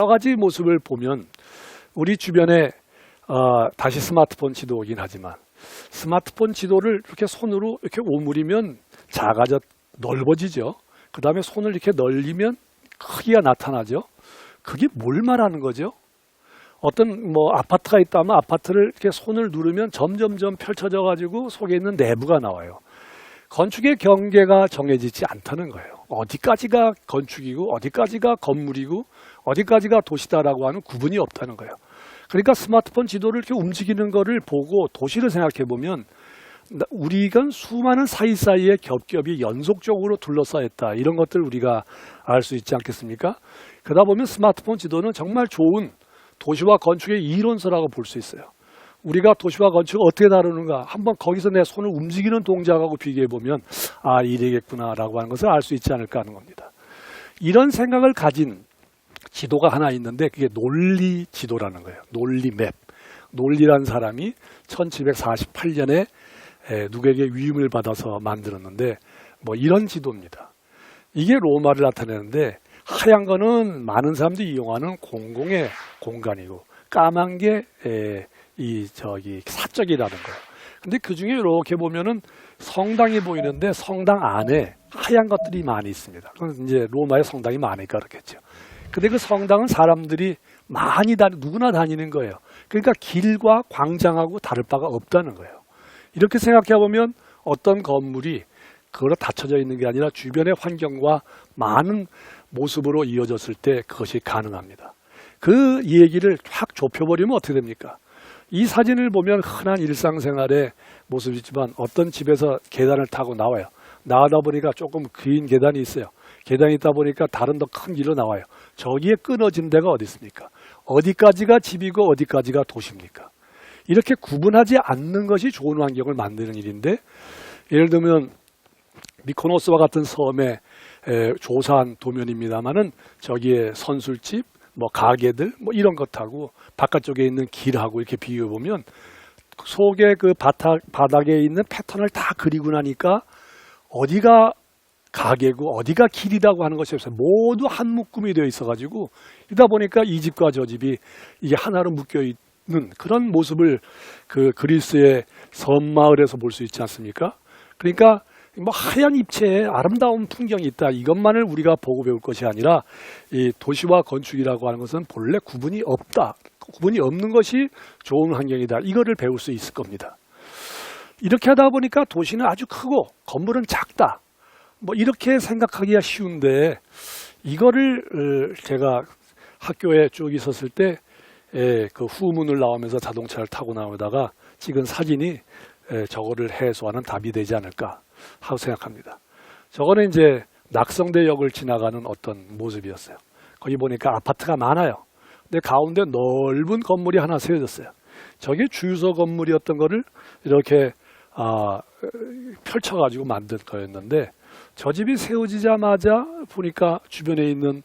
여러 가지 모습을 보면 우리 주변에 다시 스마트폰 지도이긴 하지만 스마트폰 지도를 이렇게 손으로 이렇게 오므리면 작아져 넓어지죠. 그 다음에 손을 이렇게 늘리면 크기가 나타나죠. 그게 뭘 말하는 거죠? 어떤 아파트가 있다면 아파트를 이렇게 손을 누르면 점점점 펼쳐져 가지고 속에 있는 내부가 나와요. 건축의 경계가 정해지지 않다는 거예요. 어디까지가 건축이고 어디까지가 건물이고 어디까지가 도시다라고 하는 구분이 없다는 거예요. 그러니까 스마트폰 지도를 이렇게 움직이는 거를 보고 도시를 생각해 보면 우리가 수많은 사이사이에 겹겹이 연속적으로 둘러싸였다. 이런 것들 우리가 알 수 있지 않겠습니까? 그러다 보면 스마트폰 지도는 정말 좋은 도시와 건축의 이론서라고 볼 수 있어요. 우리가 도시와 건축을 어떻게 다루는가 한번 거기서 내 손을 움직이는 동작하고 비교해 보면 이래겠구나라고 하는 것을 알 수 있지 않을까 하는 겁니다. 이런 생각을 가진 지도가 하나 있는데 그게 논리 지도라는 거예요. 논리 맵. 논리란 사람이 1748년에 누구에게 위임을 받아서 만들었는데 이런 지도입니다. 이게 로마를 나타내는데 하얀 거는 많은 사람들이 이용하는 공공의 공간이고 까만 게 사적이라는 거예요. 근데 그 중에 이렇게 보면은 성당이 보이는데 성당 안에 하얀 것들이 많이 있습니다. 그건 이제 로마의 성당이 많으니까 그렇겠죠. 근데 그 성당은 사람들이 많이 누구나 다니는 거예요. 그러니까 길과 광장하고 다를 바가 없다는 거예요. 이렇게 생각해 보면 어떤 건물이 그걸로 닫혀져 있는 게 아니라 주변의 환경과 많은 모습으로 이어졌을 때 그것이 가능합니다. 그 얘기를 확 좁혀버리면 어떻게 됩니까? 이 사진을 보면 흔한 일상생활의 모습이지만 어떤 집에서 계단을 타고 나와요. 나가다 보니까 조금 긴 계단이 있어요. 계단이 있다 보니까 다른 더 큰 길로 나와요. 저기에 끊어진 데가 어디 있습니까? 어디까지가 집이고 어디까지가 도시입니까? 이렇게 구분하지 않는 것이 좋은 환경을 만드는 일인데 예를 들면 미코노스와 같은 섬에 조사한 도면입니다만은 저기에 선술집, 가게들 이런 것하고 바깥쪽에 있는 길하고 이렇게 비교해 보면 속에 그 바닥에 있는 패턴을 다 그리고 나니까 어디가 가게고 어디가 길이라고 하는 것이 없어요. 모두 한 묶음이 되어 있어가지고 이러다 보니까 이 집과 저 집이 이게 하나로 묶여 있는 그런 모습을 그 그리스의 섬마을에서 볼 수 있지 않습니까? 그러니까 하얀 입체에 아름다운 풍경이 있다. 이것만을 우리가 보고 배울 것이 아니라 이 도시와 건축이라고 하는 것은 본래 구분이 없다. 구분이 없는 것이 좋은 환경이다. 이거를 배울 수 있을 겁니다. 이렇게 하다 보니까 도시는 아주 크고 건물은 작다. 이렇게 생각하기가 쉬운데 이거를 제가 학교에 쭉 있었을 때 그 후문을 나오면서 자동차를 타고 나오다가 찍은 사진이 저거를 해소하는 답이 되지 않을까 하고 생각합니다. 저거는 이제 낙성대역을 지나가는 어떤 모습이었어요. 거기 보니까 아파트가 많아요. 근데 가운데 넓은 건물이 하나 세워졌어요. 저게 주유소 건물이었던 거를 이렇게 펼쳐가지고 만든 거였는데 저 집이 세워지자마자 보니까 주변에 있는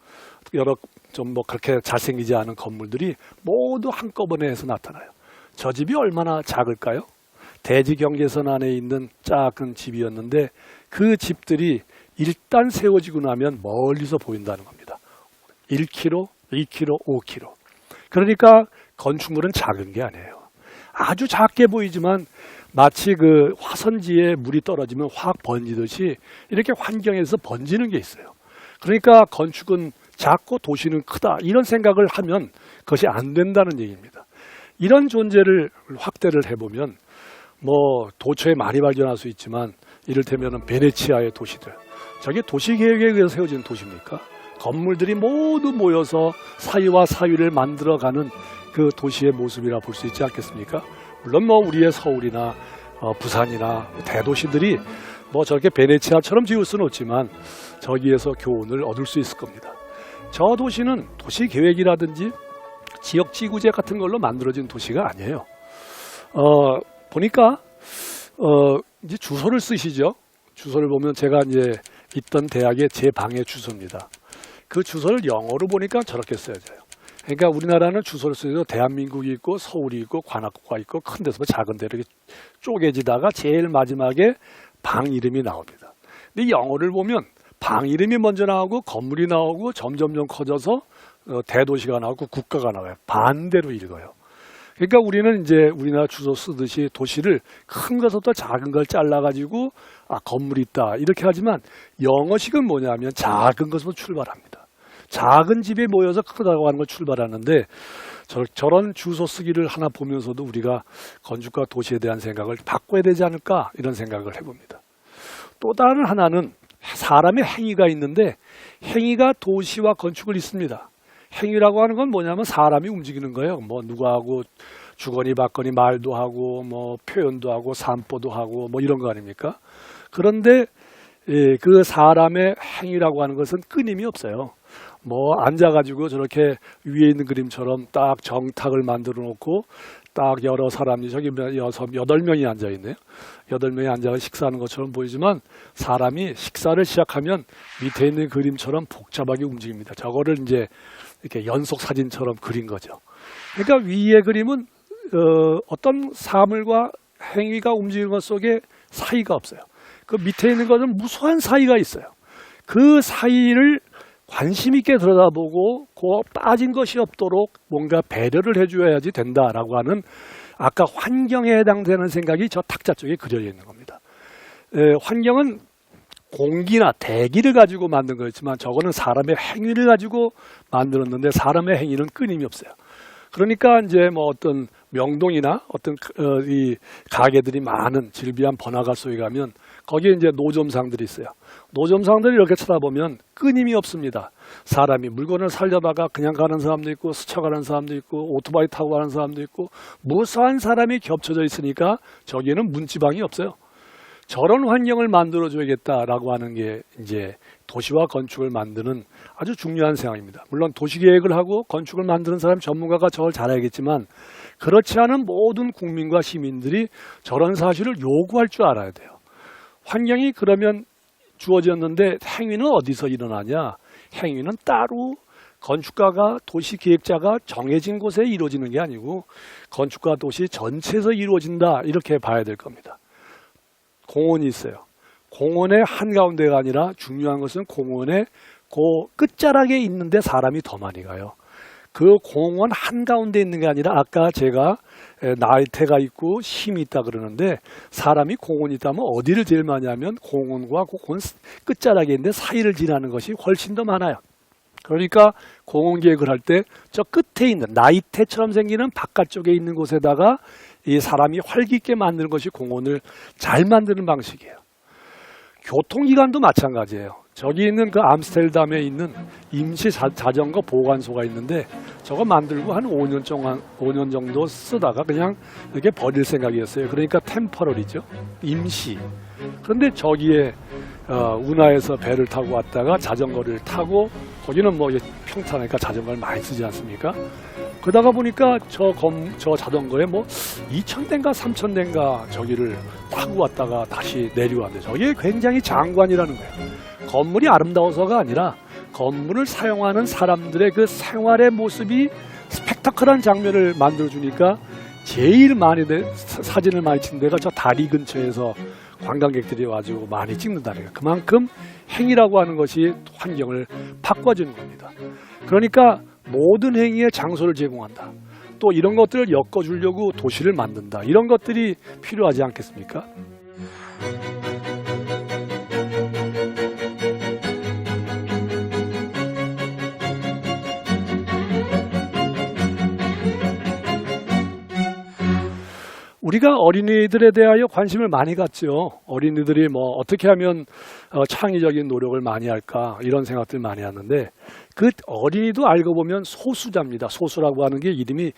여러 좀 그렇게 잘생기지 않은 건물들이 모두 한꺼번에 해서 나타나요. 저 집이 얼마나 작을까요? 대지 경계선 안에 있는 작은 집이었는데 그 집들이 일단 세워지고 나면 멀리서 보인다는 겁니다. 1km, 2km, 5km. 그러니까 건축물은 작은 게 아니에요. 아주 작게 보이지만 마치 그 화선지에 물이 떨어지면 확 번지듯이 이렇게 환경에서 번지는 게 있어요. 그러니까 건축은 작고 도시는 크다. 이런 생각을 하면 그것이 안 된다는 얘기입니다. 이런 존재를 확대를 해보면 도처에 많이 발견할 수 있지만 이를테면 베네치아의 도시들. 저게 도시계획에 의해서 세워진 도시입니까? 건물들이 모두 모여서 사이와 사이를 만들어가는 그 도시의 모습이라 볼 수 있지 않겠습니까? 물론 우리의 서울이나 부산이나 대도시들이 저렇게 베네치아처럼 지을 수는 없지만 저기에서 교훈을 얻을 수 있을 겁니다. 저 도시는 도시계획이라든지 지역지구제 같은 걸로 만들어진 도시가 아니에요. 보니까 이제 주소를 쓰시죠. 주소를 보면 제가 이제 있던 대학의 제 방의 주소입니다. 그 주소를 영어로 보니까 저렇게 써져요. 그러니까 우리나라는 주소를 쓰고 대한민국이 있고 서울이 있고 관악구가 있고 큰 데서 작은 데 이렇게 쪼개지다가 제일 마지막에 방 이름이 나옵니다. 근데 영어를 보면 방 이름이 먼저 나오고 건물이 나오고 점점점 커져서 대도시가 나오고 국가가 나와요. 반대로 읽어요. 그러니까 우리는 이제 우리나라 주소 쓰듯이 도시를 큰 것부터 작은 걸 잘라가지고 건물이 있다 이렇게 하지만 영어식은 뭐냐면 작은 것부터 출발합니다. 작은 집에 모여서 크다고 하는 걸 출발하는데 저런 주소 쓰기를 하나 보면서도 우리가 건축과 도시에 대한 생각을 바꿔야 되지 않을까 이런 생각을 해봅니다. 또 다른 하나는 사람의 행위가 있는데 행위가 도시와 건축을 있습니다. 행위라고 하는 건 뭐냐면 사람이 움직이는 거예요. 뭐 누구하고 주거니 받거니 말도 하고 뭐 표현도 하고散歩도 하고 뭐 이런 거 아닙니까? 그런데 그 사람의 행위라고 하는 것은 끊임이 없어요. 뭐 앉아가지고 저렇게 위에 있는 그림처럼 딱 정탁을 만들어 놓고 딱 여러 사람이 저기 8명이 앉아있네요. 8명이 앉아서 식사하는 것처럼 보이지만 사람이 식사를 시작하면 밑에 있는 그림처럼 복잡하게 움직입니다. 저거를 이제 이렇게 연속 사진처럼 그린 거죠. 그러니까 위의 그림은 어떤 사물과 행위가 움직이는 것 속에 사이가 없어요. 그 밑에 있는 것은 무수한 사이가 있어요. 그 사이를 관심 있게 들여다보고 그 빠진 것이 없도록 뭔가 배려를 해줘야지 된다라고 하는 아까 환경에 해당되는 생각이 저 탁자 쪽에 그려져 있는 겁니다. 환경은 공기나 대기를 가지고 만든 거였지만 저거는 사람의 행위를 가지고 만들었는데 사람의 행위는 끊임이 없어요. 그러니까 이제 뭐 어떤 명동이나 어떤 이 가게들이 많은 질비한 번화가 속에 가면 거기에 이제 노점상들이 있어요. 노점상들이 이렇게 쳐다보면 끊임이 없습니다. 사람이 물건을 살려다가 그냥 가는 사람도 있고 스쳐가는 사람도 있고 오토바이 타고 가는 사람도 있고 무수한 사람이 겹쳐져 있으니까 저기에는 문지방이 없어요. 저런 환경을 만들어줘야겠다라고 하는 게 이제 도시와 건축을 만드는 아주 중요한 생각입니다. 물론 도시계획을 하고 건축을 만드는 사람 전문가가 저걸 잘 알겠지만 그렇지 않은 모든 국민과 시민들이 저런 사실을 요구할 줄 알아야 돼요. 환경이 그러면 주어졌는데 행위는 어디서 일어나냐? 행위는 따로 건축가가 도시기획자가 정해진 곳에 이루어지는 게 아니고 건축과 도시 전체에서 이루어진다 이렇게 봐야 될 겁니다. 공원이 있어요. 공원의 한가운데가 아니라 중요한 것은 공원의 그 끝자락에 있는데 사람이 더 많이 가요. 그 공원 한가운데 있는 게 아니라 아까 제가 나이테가 있고 힘이 있다 그러는데 사람이 공원이 있다면 어디를 제일 많이 하면 공원과 공원 끝자락에 있는데 사이를 지나는 것이 훨씬 더 많아요. 그러니까 공원 계획을 할 때 저 끝에 있는 나이테처럼 생기는 바깥쪽에 있는 곳에다가 이 사람이 활기 있게 만드는 것이 공원을 잘 만드는 방식이에요. 교통기관도 마찬가지예요. 저기 있는 그 암스테르담에 있는 임시 자전거 보관소가 있는데 저거 만들고 한 5년 정도 쓰다가 그냥 이렇게 버릴 생각이었어요. 그러니까 템퍼럴이죠. 임시. 그런데 저기에 운하에서 배를 타고 왔다가 자전거를 타고 거기는 뭐 평탄하니까 자전거를 많이 쓰지 않습니까? 그러다가 보니까 저 자전거에 뭐 2,000대인가 3,000대인가 저기를 타고 왔다가 다시 내려왔는데 저게 굉장히 장관이라는 거예요. 건물이 아름다워서가 아니라 건물을 사용하는 사람들의 그 생활의 모습이 스펙타클한 장면을 만들어주니까 제일 많이 사진을 많이 찍는 데가 저 다리 근처에서 관광객들이 와가지고 많이 찍는다는 거예요. 그만큼 행위라고 하는 것이 환경을 바꿔주는 겁니다. 그러니까 모든 행위에 장소를 제공한다. 또 이런 것들을 엮어주려고 도시를 만든다. 이런 것들이 필요하지 않겠습니까? 우리가 어린이들에 대하여 관심을 많이 갖죠. 어린이들이 뭐 어떻게 하면 창의적인 노력을 많이 할까 이런 생각들 많이 하는데 그 어린이도 알고 보면 소수자입니다. 소수라고 하는 게 이름이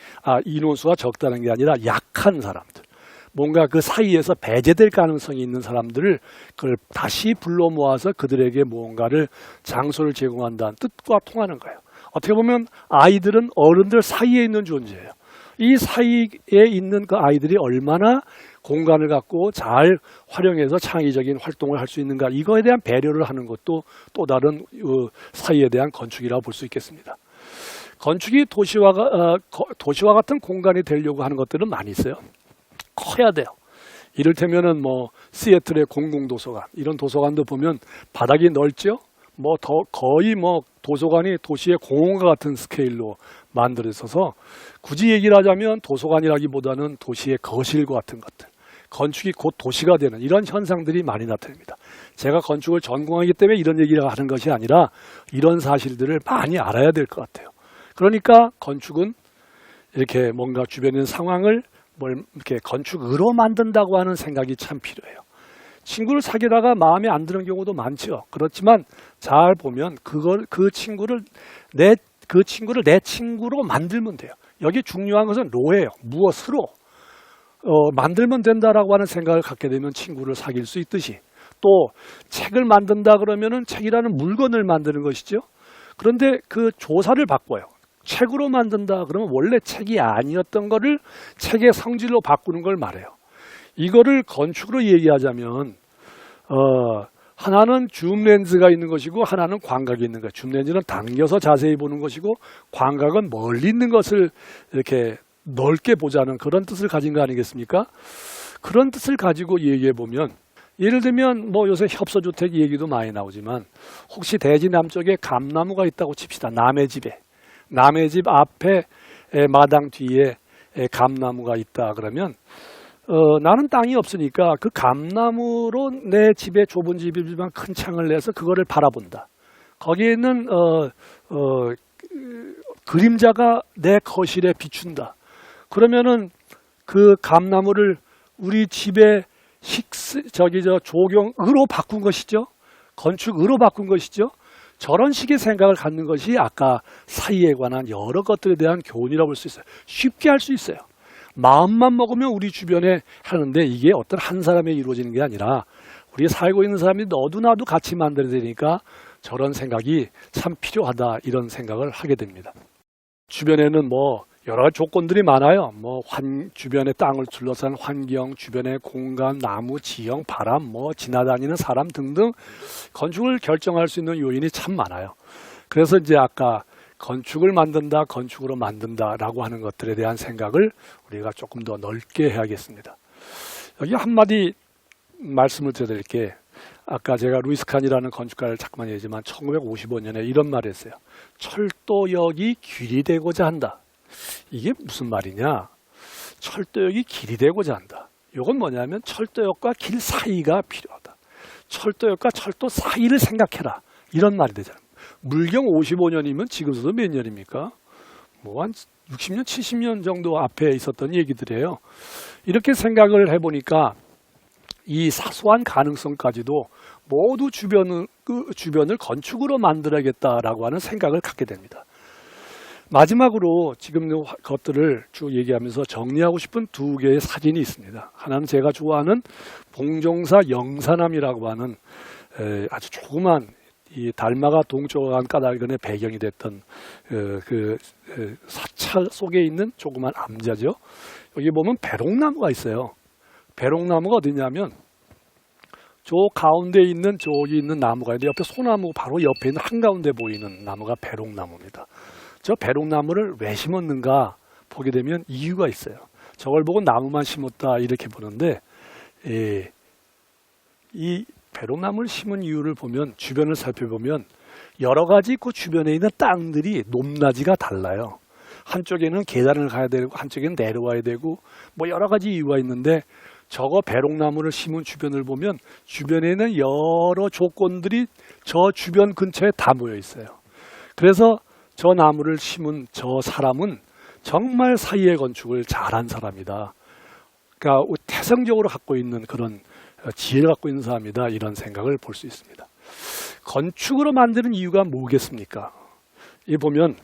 인원수가 적다는 게 아니라 약한 사람들. 뭔가 그 사이에서 배제될 가능성이 있는 사람들을 그걸 다시 불러 모아서 그들에게 무언가를 장소를 제공한다는 뜻과 통하는 거예요. 어떻게 보면 아이들은 어른들 사이에 있는 존재예요. 이 사이에 있는 그 아이들이 얼마나 공간을 갖고 잘 활용해서 창의적인 활동을 할 수 있는가 이거에 대한 배려를 하는 것도 또 다른 사이에 대한 건축이라고 볼 수 있겠습니다. 건축이 도시와 같은 공간이 되려고 하는 것들은 많이 있어요. 커야 돼요. 이를테면은 뭐 시애틀의 공공도서관 이런 도서관도 보면 바닥이 넓죠. 거의 도서관이 도시의 공원과 같은 스케일로 만들어 있어서 굳이 얘기를 하자면 도서관이라기보다는 도시의 거실과 같은 것들, 건축이 곧 도시가 되는 이런 현상들이 많이 나타납니다. 제가 건축을 전공하기 때문에 이런 얘기를 하는 것이 아니라 이런 사실들을 많이 알아야 될 것 같아요. 그러니까 건축은 이렇게 뭔가 주변에 있는 상황을 이렇게 건축으로 만든다고 하는 생각이 참 필요해요. 친구를 사귀다가 마음에 안 드는 경우도 많죠. 그렇지만 잘 보면 그 친구를 내 친구로 만들면 돼요. 여기 중요한 것은 로예요. 무엇으로 만들면 된다라고 하는 생각을 갖게 되면 친구를 사귈 수 있듯이, 또 책을 만든다 그러면은 책이라는 물건을 만드는 것이죠. 그런데 그 조사를 바꿔요. 책으로 만든다 그러면 원래 책이 아니었던 거를 책의 성질로 바꾸는 걸 말해요. 이거를 건축으로 얘기하자면 하나는 줌 렌즈가 있는 것이고 하나는 광각이 있는 거예요. 줌 렌즈는 당겨서 자세히 보는 것이고 광각은 멀리 있는 것을 이렇게 넓게 보자는 그런 뜻을 가진 거 아니겠습니까? 그런 뜻을 가지고 얘기해 보면, 예를 들면 요새 협소주택 얘기도 많이 나오지만 혹시 대지 남쪽에 감나무가 있다고 칩시다. 남의 집 앞에 마당 뒤에 감나무가 있다 그러면 나는 땅이 없으니까 그 감나무로 내 집에 좁은 집이지만 큰 창을 내서 그거를 바라본다. 거기에 있는 그림자가 내 거실에 비춘다. 그러면은 그 감나무를 우리 집의 조경으로 바꾼 것이죠. 건축으로 바꾼 것이죠. 저런 식의 생각을 갖는 것이 아까 사이에 관한 여러 것들에 대한 교훈이라고 볼 수 있어요. 쉽게 할 수 있어요. 마음만 먹으면 우리 주변에 하는데 이게 어떤 한 사람에 이루어지는 게 아니라 우리 살고 있는 사람이 너도 나도 같이 만들어야 되니까 저런 생각이 참 필요하다, 이런 생각을 하게 됩니다. 주변에는 여러 가지 조건들이 많아요. 주변의 땅을 둘러싼 환경, 주변의 공간, 나무, 지형, 바람, 지나다니는 사람 등등 건축을 결정할 수 있는 요인이 참 많아요. 그래서 이제 아까 건축을 만든다, 건축으로 만든다라고 하는 것들에 대한 생각을 우리가 조금 더 넓게 해야겠습니다. 여기 한마디 말씀을 드릴 게, 아까 제가 루이스 칸이라는 건축가를 잠깐만 얘기했지만 1955년에 이런 말을 했어요. 철도역이 길이 되고자 한다. 이게 무슨 말이냐? 철도역이 길이 되고자 한다. 이건 뭐냐면 철도역과 길 사이가 필요하다. 철도역과 철도 사이를 생각해라. 이런 말이 되잖아요. 물경 55년이면 지금서도 몇 년입니까? 한 60년, 70년 정도 앞에 있었던 얘기들이에요. 이렇게 생각을 해보니까 이 사소한 가능성까지도 모두 주변을 건축으로 만들어야겠다라고 하는 생각을 갖게 됩니다. 마지막으로 지금 것들을 쭉 얘기하면서 정리하고 싶은 두 개의 사진이 있습니다. 하나는 제가 좋아하는 봉종사 영산암이라고 하는 아주 조그만 이 달마가 동쪽한 까닭근의 배경이 됐던 사찰 속에 있는 조그만 암자죠. 여기 보면 배롱나무가 있어요. 배롱나무가 어디냐면 저 가운데 있는 저기 있는 나무가 있는데 옆에 소나무 바로 옆에 있는 한가운데 보이는 나무가 배롱나무입니다. 저 배롱나무를 왜 심었는가 보게 되면 이유가 있어요. 저걸 보고 나무만 심었다 이렇게 보는데, 이 배롱나무를 심은 이유를 보면, 주변을 살펴보면 여러 가지 그 주변에 있는 땅들이 높낮이가 달라요. 한쪽에는 계단을 가야 되고 한쪽에는 내려와야 되고 여러 가지 이유가 있는데, 저거 배롱나무를 심은 주변을 보면 주변에는 여러 조건들이 저 주변 근처에 다 모여 있어요. 그래서 저 나무를 심은 저 사람은 정말 사이의 건축을 잘한 사람이다. 그러니까 태생적으로 갖고 있는 그런 지혜를 갖고 있는 사람이다, 이런 생각을 볼 수 있습니다. 건축으로 만드는 이유가 뭐겠습니까? 이 보면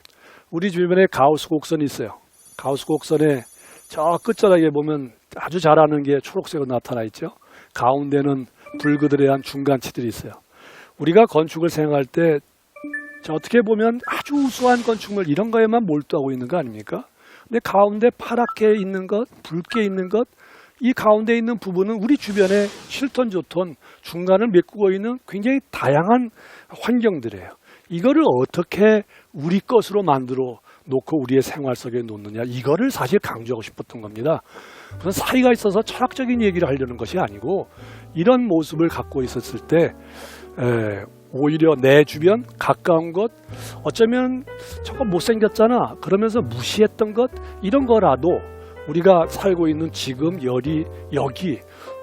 우리 주변에 가우스 곡선이 있어요. 가우스 곡선에 저 끝자락에 보면 아주 잘 아는 게 초록색으로 나타나 있죠. 가운데는 붉으드레한 중간치들이 있어요. 우리가 건축을 생각할 때 어떻게 보면 아주 우수한 건축물 이런 거에만 몰두하고 있는 거 아닙니까? 근데 가운데 파랗게 있는 것, 붉게 있는 것, 이 가운데 있는 부분은 우리 주변에 싫던 좋던 중간을 메꾸고 있는 굉장히 다양한 환경들이에요. 이거를 어떻게 우리 것으로 만들어 놓고 우리의 생활 속에 놓느냐, 이거를 사실 강조하고 싶었던 겁니다. 무슨 사이가 있어서 철학적인 얘기를 하려는 것이 아니고, 이런 모습을 갖고 있었을 때 오히려 내 주변 가까운 것, 어쩌면 저거 못생겼잖아 그러면서 무시했던 것, 이런 거라도 우리가 살고 있는 지금 여기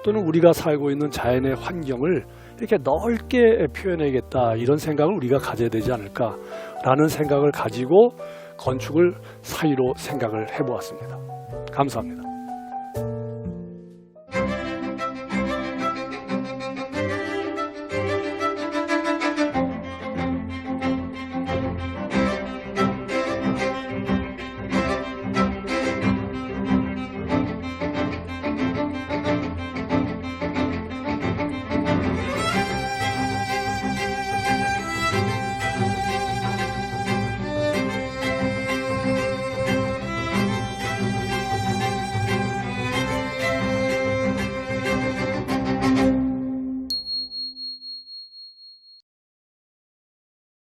또는 우리가 살고 있는 자연의 환경을 이렇게 넓게 표현해야겠다, 이런 생각을 우리가 가져야 되지 않을까라는 생각을 가지고 건축을 사이로 생각을 해보았습니다. 감사합니다.